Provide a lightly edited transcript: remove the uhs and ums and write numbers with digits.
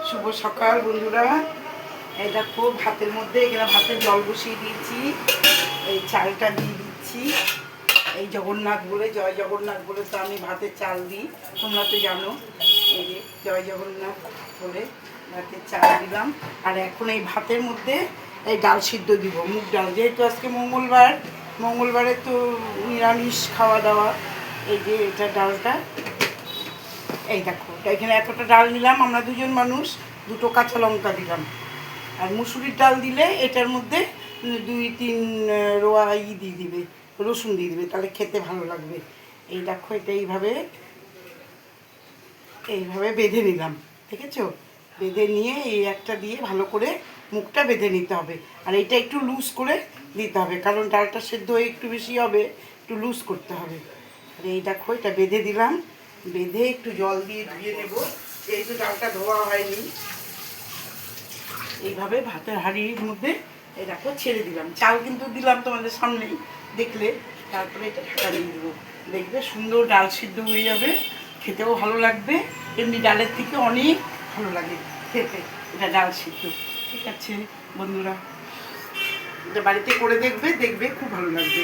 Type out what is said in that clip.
শুভ সকাল বন্ধুরা। এই দেখো ভাতের মধ্যে এখানে ভাতের জল বসিয়ে দিয়েছি, এই চালটা দিয়ে দিচ্ছি। এই জগন্নাথ বলে, জয় জগন্নাথ বলে তো আমি ভাতের চাল দিই, তোমরা তো জানো। এই যে জয় জগন্নাথ বলে ভাতের চাল দিলাম। আর এখন এই ভাতের মধ্যে এই ডাল সিদ্ধ দিব, মুগ ডাল, যেহেতু আজকে মঙ্গলবার, মঙ্গলবারে তো নিরামিষ খাওয়া দাওয়া। এই যে এটা ডালটা, এই দেখো এখানে এতটা ডাল নিলাম, আমরা দুজন মানুষ, দুটো কাঁচা লঙ্কা দিলাম। আর মুসুরির ডাল দিলে এটার মধ্যে 2-3 রোয়া দিয়ে দিবে, রসুন দিয়ে দিবে, তাহলে খেতে ভালো লাগবে। এই দেখো এটা এইভাবে এইভাবে বেঁধে নিলাম, দেখেছো? বেঁধে নিয়ে এই একটা দিয়ে ভালো করে মুখটা বেঁধে নিতে হবে। আর এটা একটু লুজ করে দিতে হবে, কারণ ডালটা সেদ্ধ হয়ে একটু বেশি হবে, একটু লুজ করতে হবে। আর এই দেখো এটা বেঁধে দিলাম, বেঁধে একটু জল দিয়ে ধুয়ে নেব, যেহেতু ডালটা ধোয়া হয়নি। এইভাবে ভাতের হাঁড়ির মধ্যে এই দেখো ছেড়ে দিলাম, চাল কিন্তু দিলাম তোমাদের সামনেই দেখলে। তারপরে এটা ঢাকা দিয়ে দেবো, দেখবে সুন্দর ডাল সিদ্ধ হয়ে যাবে, খেতেও ভালো লাগবে। এমনি ডালের থেকে অনেক ভালো লাগে খেতে এটা ডাল সিদ্ধ। ঠিক আছে বন্ধুরা, এটা বাড়িতে করে দেখবে, দেখবে খুব ভালো লাগবে।